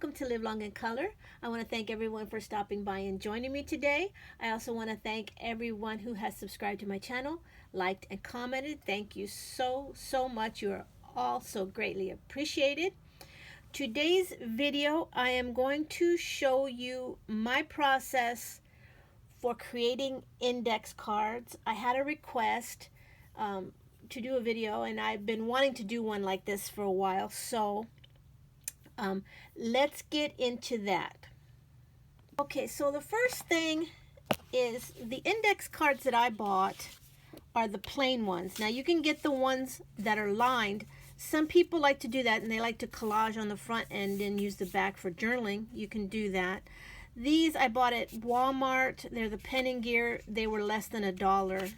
welcome to Live Long in Color. I want to thank everyone for stopping by and joining me today. I also want to thank everyone who has subscribed to my channel, liked and commented. Thank you so much. You are all so greatly appreciated. Today's video, I am going to show you my process for creating index cards. I had a request to do a video, and I've been wanting to do one like this for a while, so let's get into that. Okay, so the first thing is the index cards that I bought are the plain ones. Now you can get the ones that are lined. Some people like to do that, and they like to collage on the front and then use the back for journaling. You can do that. These I bought at Walmart. They're the Pen and Gear. They were less than $1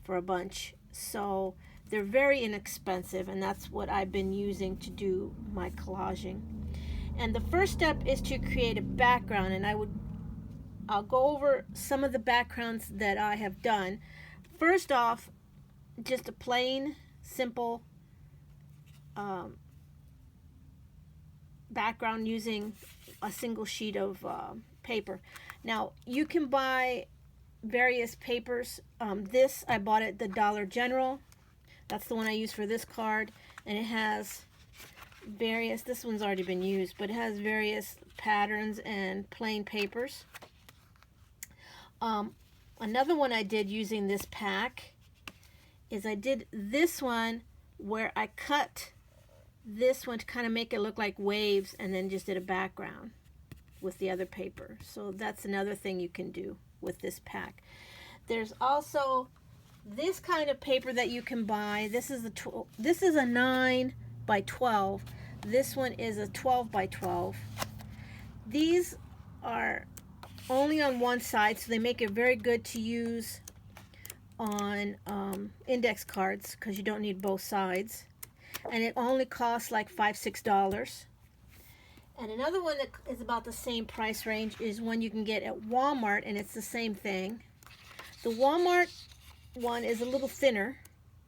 for a bunch, so they're very inexpensive, and that's what I've been using to do my collaging. And the first step is to create a background, and I'll go over some of the backgrounds that I have done. First off, just a plain, simple background using a single sheet of paper. Now, you can buy various papers. This I bought at the Dollar General. That's the one I use for this card, and it has various, this one's already been used, but it has various patterns and plain papers. Another one I did using this pack is I did this one where I cut this one to kind of make it look like waves, and then just did a background with the other paper. So that's another thing you can do with this pack. There's also this kind of paper that you can buy. This is a 9 by 12. This one is a 12 by 12. These are only on one side, so they make it very good to use on index cards because you don't need both sides. And it only costs like $5-6. And another one that is about the same price range is one you can get at Walmart, and it's the same thing. The Walmart one is a little thinner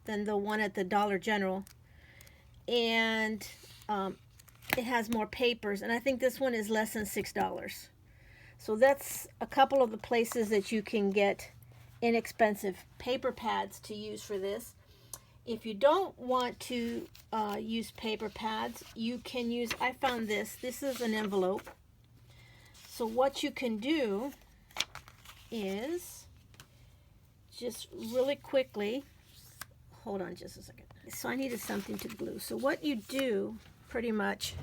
than the one at the Dollar General, and it has more papers, and I think this one is less than $6. So that's a couple of the places that you can get inexpensive paper pads to use for this. If you don't want to use paper pads, you can use, I found this is an envelope. So what you can do is just really quickly, hold on just a second. So I needed something to glue. So what you do pretty much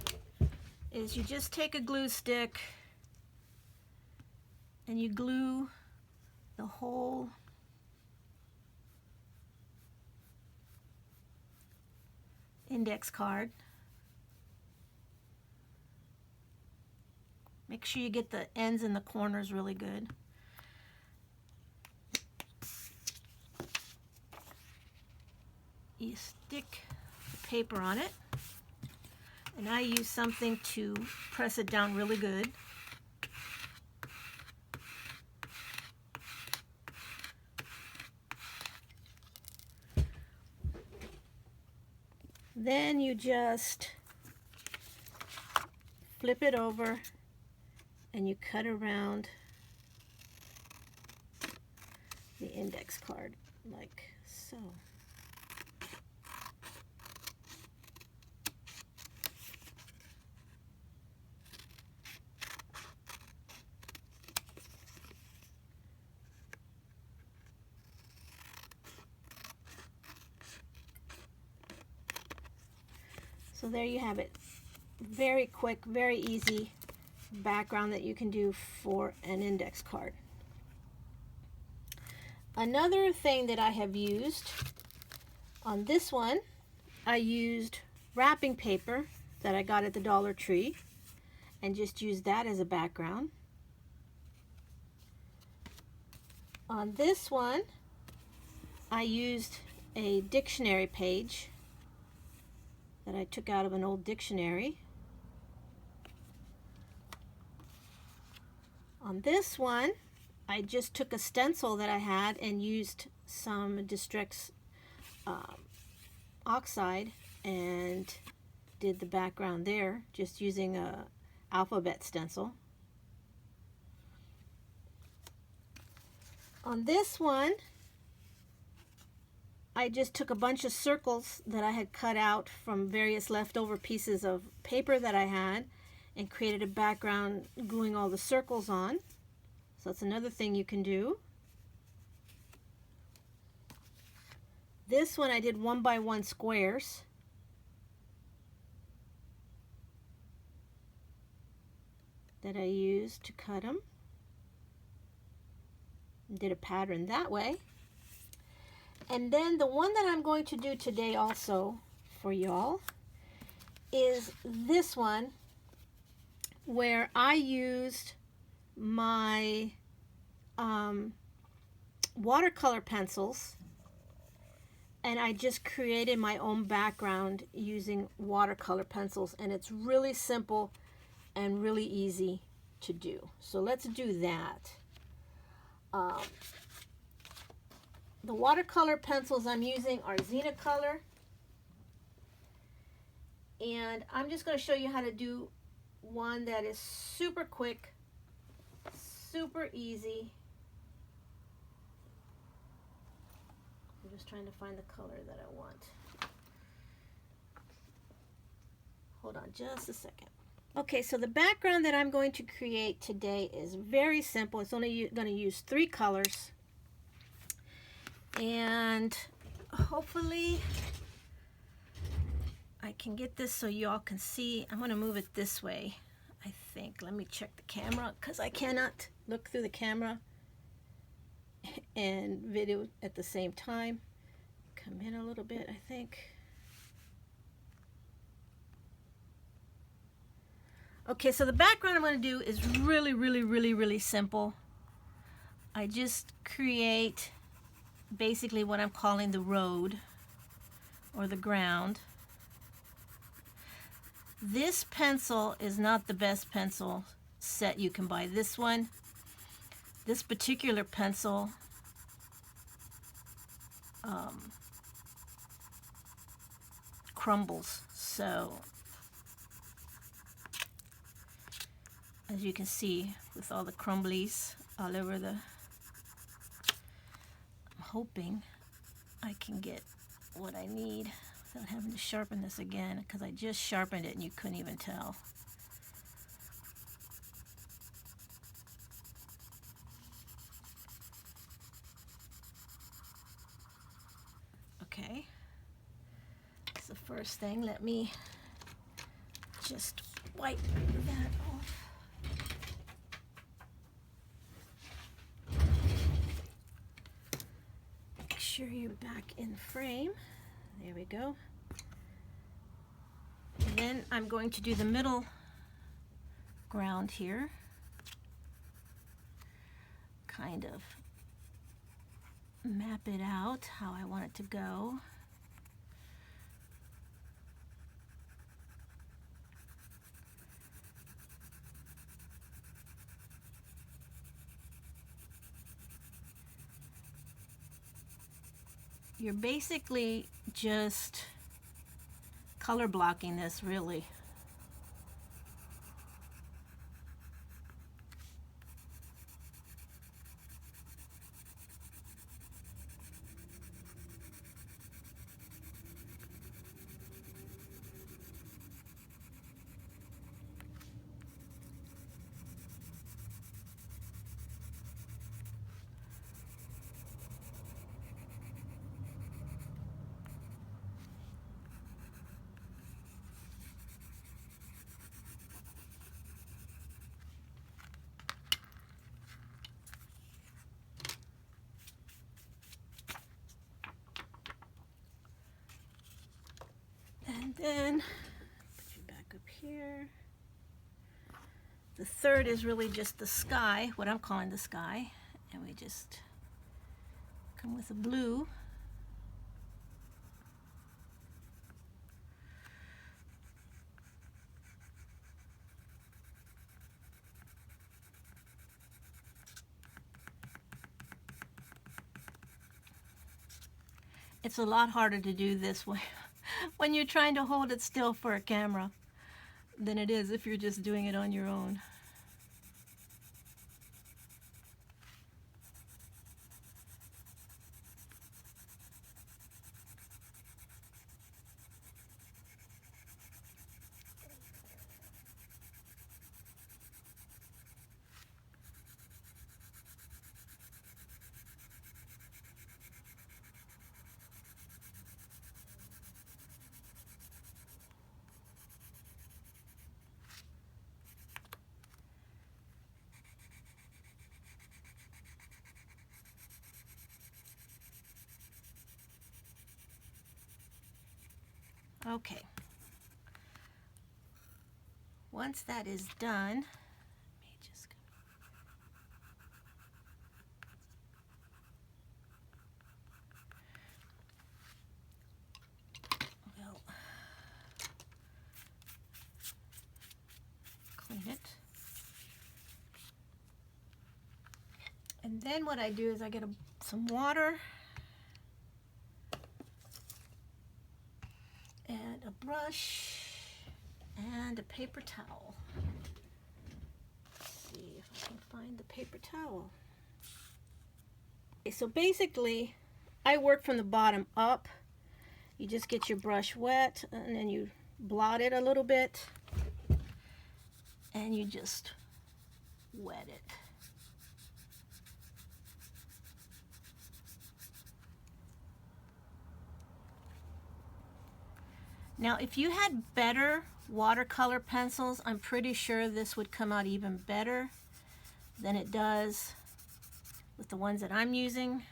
is you just take a glue stick and you glue the whole index card. Make sure you get the ends and the corners really good. You stick the paper on it, and I use something to press it down really good. Then you just flip it over and you cut around the index card like so. So there you have it. Very quick, very easy background that you can do for an index card. Another thing that I have used on this one, I used wrapping paper that I got at the Dollar Tree and just used that as a background. On this one, I used a dictionary page that I took out of an old dictionary. On this one, I just took a stencil that I had and used some Distress oxide and did the background there, just using a alphabet stencil. On this one, I just took a bunch of circles that I had cut out from various leftover pieces of paper that I had and created a background gluing all the circles on. So that's another thing you can do. This one I did 1 by 1 squares. That I used to cut them. Did a pattern that way. And then the one that I'm going to do today also for y'all is this one where I used my watercolor pencils and I just created my own background using watercolor pencils, and it's really simple and really easy to do. So let's do that. The watercolor pencils I'm using are Color, and I'm just going to show you how to do one that is super quick, super easy. I'm just trying to find the color that I want. Hold on just a second. Okay, so the background that I'm going to create today is very simple. It's only going to use 3 colors. And hopefully I can get this so y'all can see. I'm going to move it this way, I think. Let me check the camera because I cannot look through the camera and video at the same time. Come in a little bit, I think. Okay, so the background I'm going to do is really simple. I just create basically what I'm calling the road or the ground. This pencil is not the best pencil set you can buy. This particular pencil crumbles, so as you can see with all the crumblies all over the, I'm hoping I can get what I need without having to sharpen this again, because I just sharpened it and you couldn't even tell. Okay, that's the first thing. Let me just wipe that off. Make sure you're back in frame. There we go. And then I'm going to do the middle ground here. Kind of map it out how I want it to go. You're basically just color blocking this, really. And then put you back up here. The third is really just the sky, what I'm calling the sky, and we just come with a blue. It's a lot harder to do this way when you're trying to hold it still for a camera. than it is if you're just doing it on your own. Okay. Once that is done, let me just well, clean it. And then what I do is I get some water and a brush and a paper towel. Let's see if I can find the paper towel. Okay, so basically, I work from the bottom up. You just get your brush wet and then you blot it a little bit and you just wet it. Now, if you had better watercolor pencils, I'm pretty sure this would come out even better than it does with the ones that I'm using.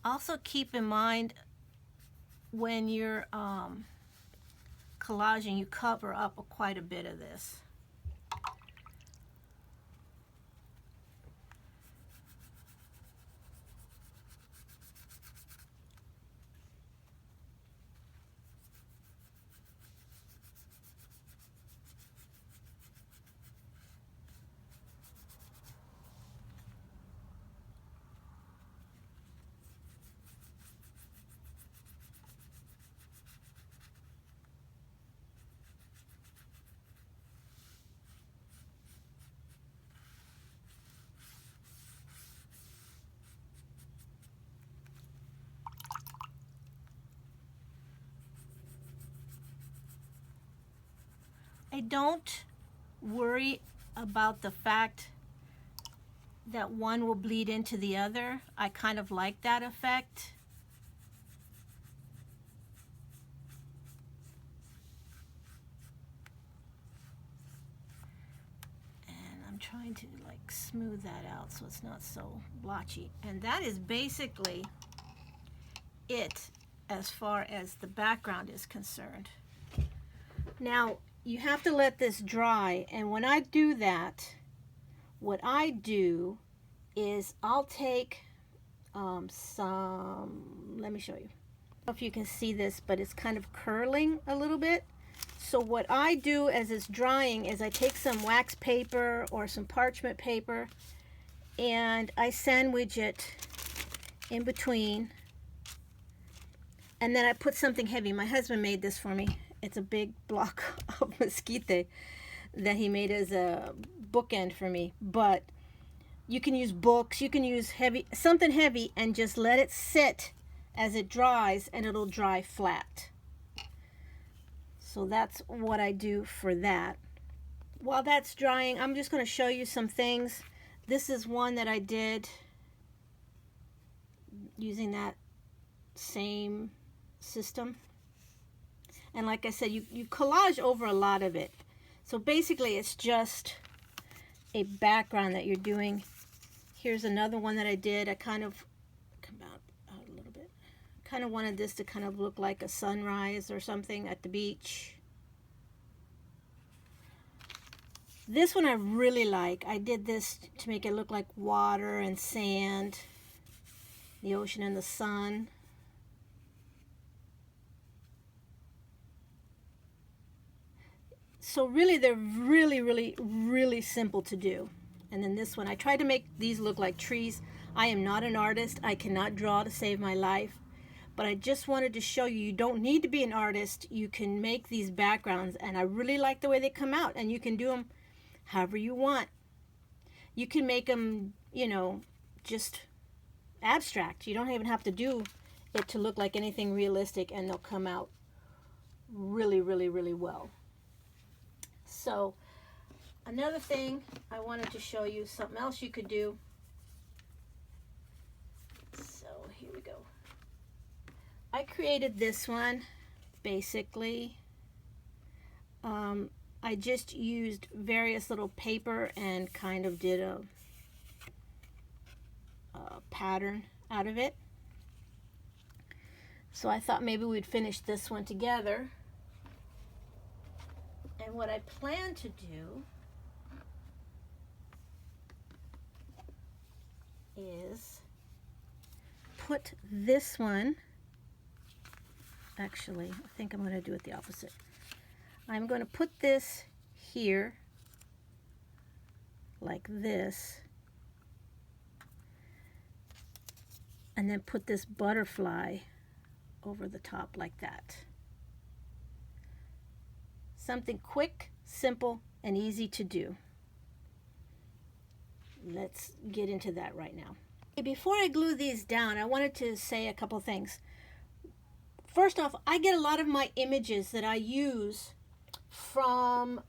Also keep in mind when you're collaging, you cover up quite a bit of this. I don't worry about the fact that one will bleed into the other. I kind of like that effect. And I'm trying to like smooth that out so it's not so blotchy. And that is basically it as far as the background is concerned. Now, you have to let this dry, and when I do that, what I do is I'll take some, let me show you. I don't know if you can see this, but it's kind of curling a little bit. So what I do as it's drying is I take some wax paper or some parchment paper and I sandwich it in between, and then I put something heavy. My husband made this for me. It's a big block of mesquite that he made as a bookend for me. But you can use books, you can use something heavy, and just let it sit as it dries, and it'll dry flat. So that's what I do for that. While that's drying, I'm just going to show you some things. This is one that I did using that same system. And like I said, you collage over a lot of it. So basically it's just a background that you're doing. Here's another one that I did. I kind of come out a little bit. Kind of wanted this to kind of look like a sunrise or something at the beach. This one I really like. I did this to make it look like water and sand, the ocean and the sun. So really, they're really simple to do. And then this one, I tried to make these look like trees. I am not an artist. I cannot draw to save my life. but I just wanted to show you, you don't need to be an artist. You can make these backgrounds, and I really like the way they come out, and you can do them however you want. You can make them, you know, just abstract. You don't even have to do it to look like anything realistic, and they'll come out really, really, really well. So another thing I wanted to show you, something else you could do. So here we go. I created this one basically. I just used various little paper and kind of did a pattern out of it. So I thought maybe we'd finish this one together. And what I plan to do is put this one, actually, I think I'm going to do it the opposite. I'm going to put this here like this, and then put this butterfly over the top like that. Something quick, simple, and easy to do. Let's get into that right now. Before I glue these down, I wanted to say a couple things. First off, I get a lot of my images that I use from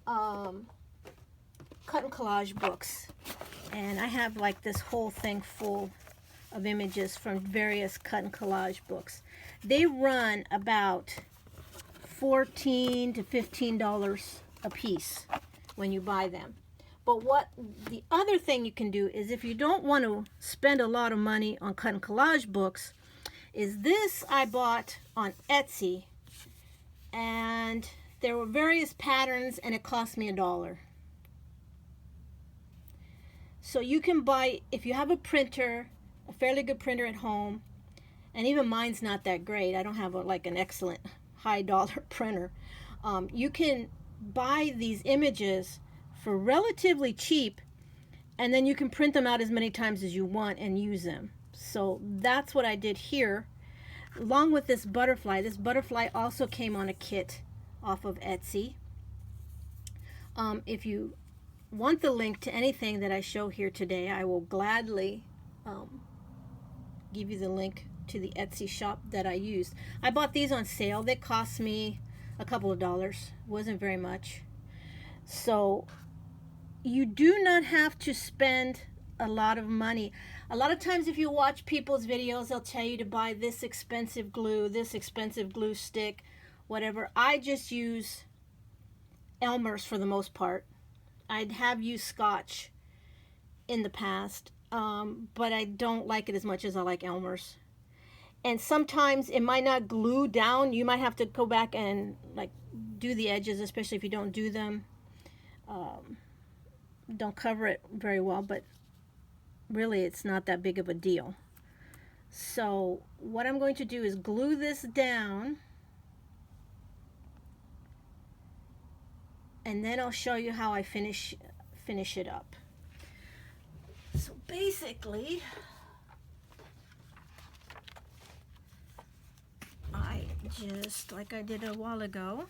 cut and collage books, and I have like this whole thing full of images from various cut and collage books. They run about $14 to $15 a piece when you buy them. But what the other thing you can do is, if you don't want to spend a lot of money on cut and collage books, is this I bought on Etsy, and there were various patterns, and it cost me $1. So you can buy, if you have a printer, a fairly good printer at home, and even mine's not that great. I don't have like an excellent high dollar printer. You can buy these images for relatively cheap, and then you can print them out as many times as you want and use them. So that's what I did here, along with this butterfly. This butterfly also came on a kit off of Etsy. If you want the link to anything that I show here today, I will gladly give you the link to the Etsy shop that I used. I bought these on sale. They cost me a couple of dollars. Wasn't very much. So you do not have to spend a lot of money. A lot of times if you watch people's videos, they'll tell you to buy this expensive glue stick, whatever. I just use Elmer's for the most part. I have used Scotch in the past, but I don't like it as much as I like Elmer's. And sometimes it might not glue down. You might have to go back and like do the edges, especially if you don't do them. Don't cover it very well, but really it's not that big of a deal. So what I'm going to do is glue this down, and then I'll show you how I finish it up. So basically, I just, like I did a while ago,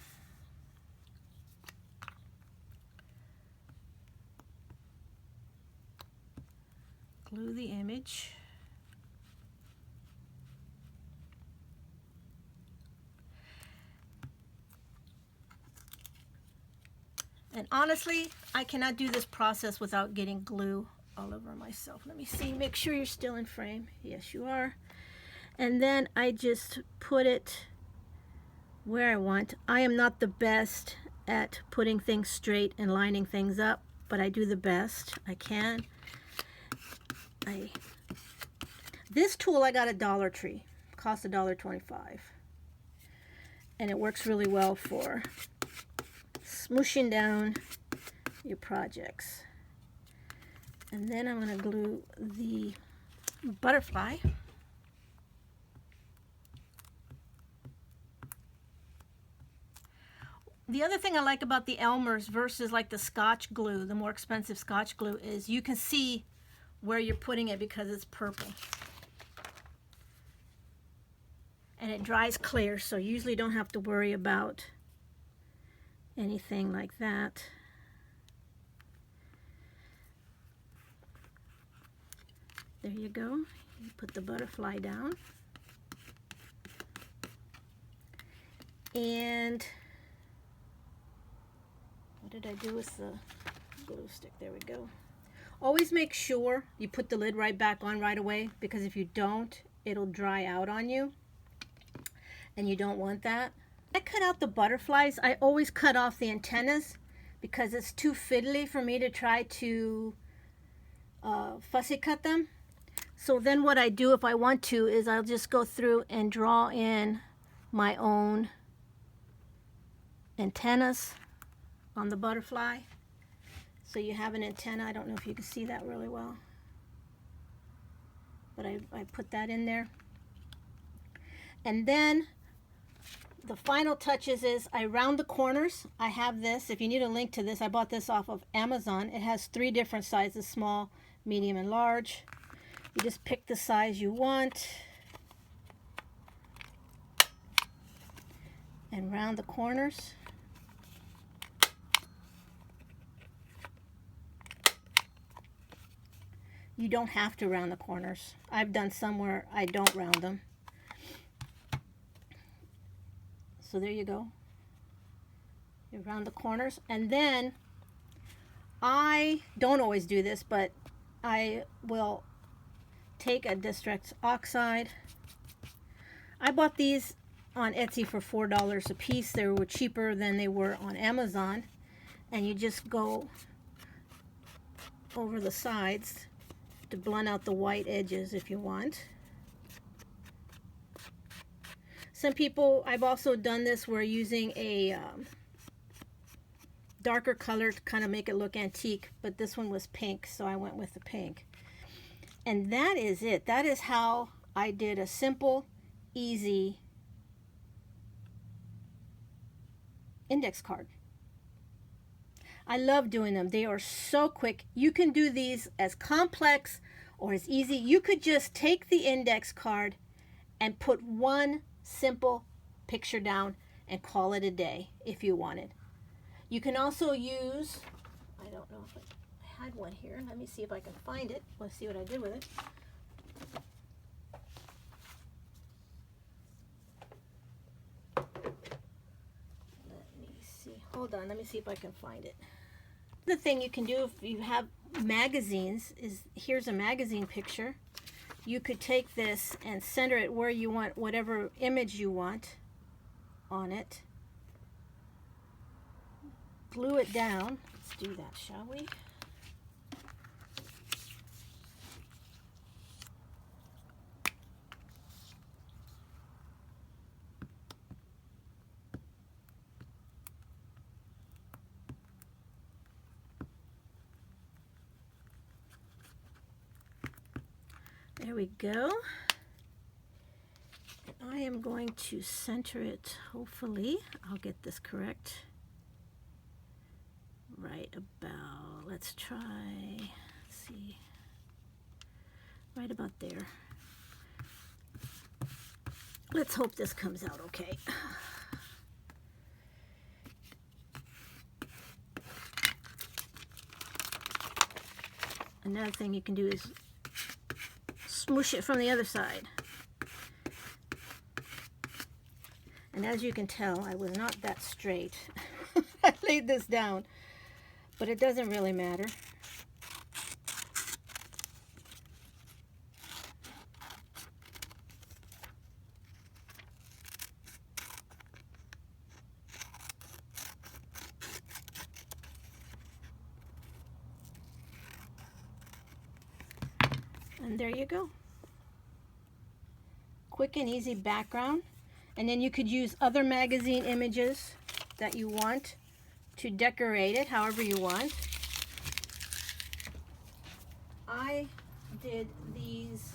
glue the image. And honestly, I cannot do this process without getting glue all over myself. Let me see, make sure you're still in frame. Yes, you are. And then I just put it where I want. I am not the best at putting things straight and lining things up, but I do the best I can. This tool I got at Dollar Tree. Cost $1.25. And it works really well for smooshing down your projects. And then I'm going to glue the butterfly. The other thing I like about the Elmer's versus like the Scotch glue, the more expensive Scotch glue, is you can see where you're putting it because it's purple. and it dries clear, so you usually don't have to worry about anything like that. There you go. You put the butterfly down. And what did I do with the glue stick? There we go. Always make sure you put the lid right back on right away, because if you don't, it'll dry out on you, and you don't want that. I cut out the butterflies. I always cut off the antennas because it's too fiddly for me to try to fussy cut them. So then what I do, if I want to, is I'll just go through and draw in my own antennas on the butterfly. So you have an antenna. I don't know if you can see that really well, but I put that in there. And then the final touches is I round the corners. I have this. If you need a link to this, I bought this off of Amazon. It has 3 different sizes: small, medium, and large. You just pick the size you want and round the corners. You don't have to round the corners. I've done some where I don't round them. So there you go. You round the corners. And then I don't always do this, but I will take a distress oxide. I bought these on Etsy for $4 a piece. They were cheaper than they were on Amazon. And you just go over the sides to blend out the white edges if you want. Some people, I've also done this where using a darker color to kind of make it look antique, but this one was pink, so I went with the pink. And that is it. That is how I did a simple, easy index card. I love doing them. They are so quick. You can do these as complex or as easy. You could just take the index card and put one simple picture down and call it a day if you wanted. You can also use, I don't know if I had one here. Let me see if I can find it. Let's see what I did with it. Let me see. Hold on. Let me see if I can find it. The thing you can do if you have magazines is, here's a magazine picture. You could take this and center it where you want, whatever image you want on it. Glue it down. Let's do that, shall we? There we go. I am going to center it, hopefully. I'll get this correct. Right about, let's try, let's see, right about there. Let's hope this comes out okay. Another thing you can do is smoosh it from the other side. And as you can tell, I was not that straight. I laid this down, but it doesn't really matter. And there you go. Quick and easy background. And then you could use other magazine images that you want to decorate it however you want. I did these,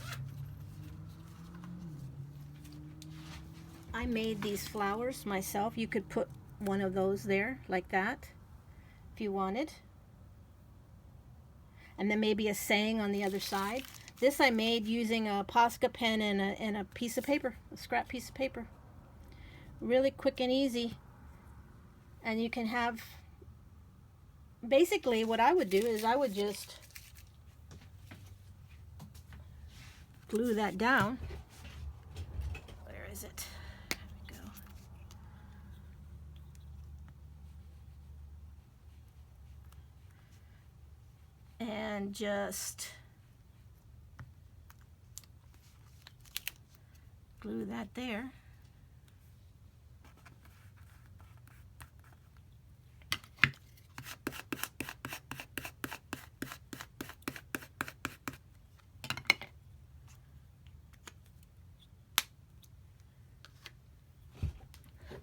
I made these flowers myself. You could put one of those there like that if you wanted. And then maybe a saying on the other side. This I made using a Posca pen and a piece of paper, a scrap piece of paper. Really quick and easy. And you can have, basically what I would do is I would just glue that down. Where is it? There we go. And just glue that there.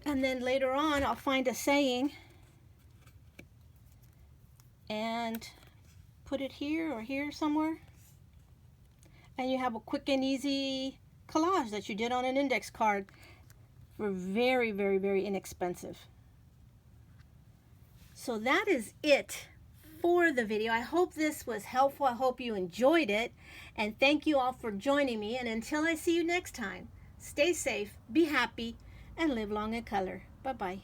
And then later on I'll find a saying and put it here or here somewhere. And you have a quick and easy collage that you did on an index card for very, very, very inexpensive. So that is it for the video. I hope this was helpful. I hope you enjoyed it. And thank you all for joining me. And until I see you next time, stay safe, be happy, and live long in color. Bye-bye.